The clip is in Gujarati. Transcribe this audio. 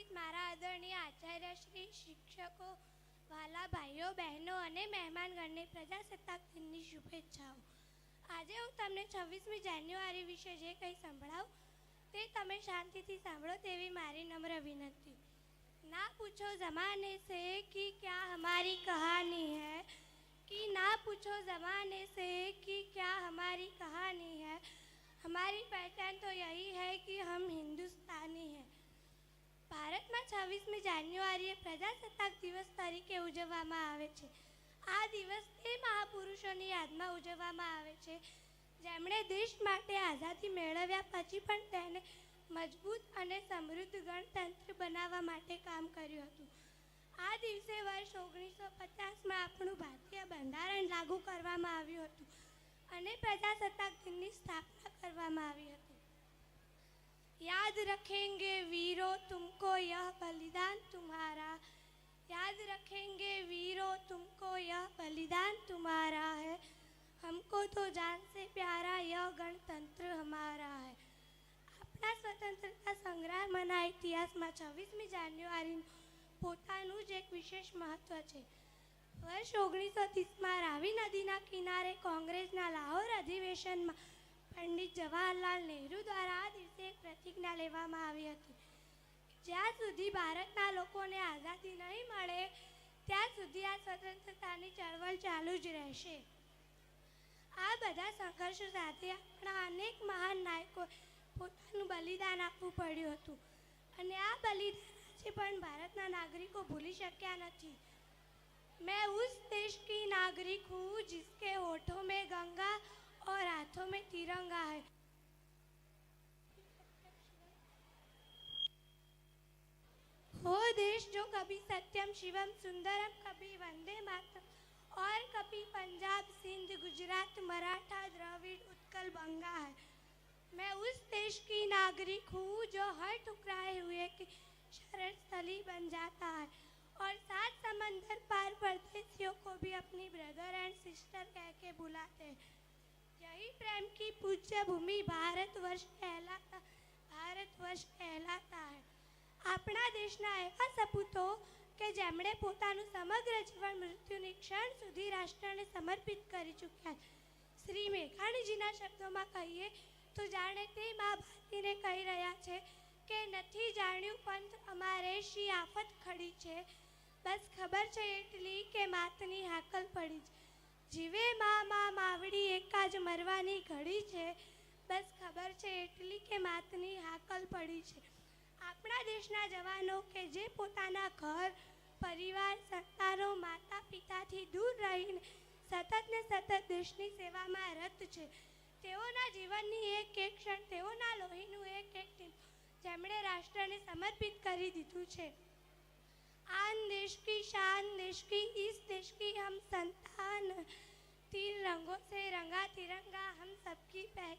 મારા આદરણીય આચાર્ય શ્રી, શિક્ષકો, વાલા ભાઈઓ બહેનો અને મહેમાનગણને પ્રજાસત્તાક દિનની શુભેચ્છાઓ। આજે હું તમને 26મી જાન્યુઆરી વિશે જે કંઈ સંભળાવું તે તમે શાંતિથી સાંભળો તેવી મારી નમ્ર વિનંતી। ना पूछो ज़माने से कि क्या हमारी कहानी है, कि ना पूछो ज़माने से कि क्या हमारी कहानी है, हमारी पहचान तो यही है कि हम हिंदुस्तानी हैं। ભારતમાં 26મી જાન્યુઆરીએ પ્રજાસત્તાક દિવસ તરીકે ઉજવવામાં આવે છે। આ દિવસ તે મહાપુરુષોની યાદમાં ઉજવવામાં આવે છે જેમણે દેશ માટે આઝાદી મેળવ્યા પછી પણ તેને મજબૂત અને સમૃદ્ધ ગણતંત્ર બનાવવા માટે કામ કર્યું હતું। આ દિવસે વર્ષ 1950માં આપણું ભારતીય બંધારણ લાગુ કરવામાં આવ્યું હતું અને પ્રજાસત્તાક દિનની સ્થાપના કરવામાં આવી હતી। याद रखेंगे वीरों तुमको यह बलिदान तुम्हारा, याद रखेंगे वीरों तुमको यह बलिदान तुम्हारा है, हमको तो जान से प्यारा यह गणतंत्र हमारा है। આપણા સ્વતંત્રતા સંગ્રામના ઇતિહાસમાં 26મી જાન્યુઆરીનું પોતાનું જ એક વિશેષ મહત્વ છે। વર્ષ 1930માં રાવી નદીના કિનારે કોંગ્રેસના લાહોર અધિવેશનમાં પંડિત જવાહરલાલ નહેરુ દ્વારા આ દિવસે એક પ્રતિજ્ઞા લેવામાં આવી હતી। જ્યાં સુધી ભારતના લોકોને આઝાદી નહીં મળે ત્યાં સુધી આ સ્વતંત્રતાની ચળવળ ચાલુ જ રહેશે। આ બધા સંઘર્ષો સાથે આપણા અનેક મહાન નાયકોએ પોતાનું બલિદાન આપવું પડ્યું હતું અને આ બલિદાન આજે પણ ભારતના નાગરિકો ભૂલી શક્યા નથી। मैं उस देश की नागरिक हूँ जिसके होठों में गंगा और हाथों में तिरंगा है। वो देश जो कभी सत्यम शिवम सुंदरम, कभी वंदे मातरम और कभी पंजाब सिंध गुजरात मराठा द्रविड़ उत्कल बंगा है। मैं उस देश की नागरिक हूँ जो हर ठुकराए हुए की शरण स्थली बन जाता है और 7 समंदर पार परदेशियों को भी अपनी ब्रदर एंड सिस्टर कह के बुलाते हैं। यही प्रेम की पूज्य भूमि भारतवर्ष कहलाता है। આપણા દેશના એવા સપૂતો કે જેમણે પોતાનું સમગ્ર જીવન મૃત્યુની ક્ષણ સુધી રાષ્ટ્રને સમર્પિત કરી ચૂક્યા। શ્રી મેઘાણીજીના શબ્દોમાં કહીએ તો જાણે તે મા ભારતીને કહી રહ્યા છે કે નથી જાણ્યું પંથ અમારે શી આફત ખડી છે, બસ ખબર છે એટલી કે માતની હાકલ પડી છે। જીવે મા માવડી એકા જ મરવાની ઘડી છે, બસ ખબર છે એટલી કે માતની હાકલ પડી છે। આપણા દેશના જવાનો કે જે પોતાના ઘર પરિવાર સંતાનો માતા પિતાથી દૂર રહીને સતત ને સતત દેશની સેવામાં રત છે, તેઓના જીવનની એક એક ક્ષણ, તેઓના લોહીનું એક એક ટીપું જેમણે રાષ્ટ્રને સમર્પિત કરી દીધું છે। आन देश की शान देश की इस देश की हम संतान, तीन रंगों से रंगा तिरंगा हम सबकी पहचान।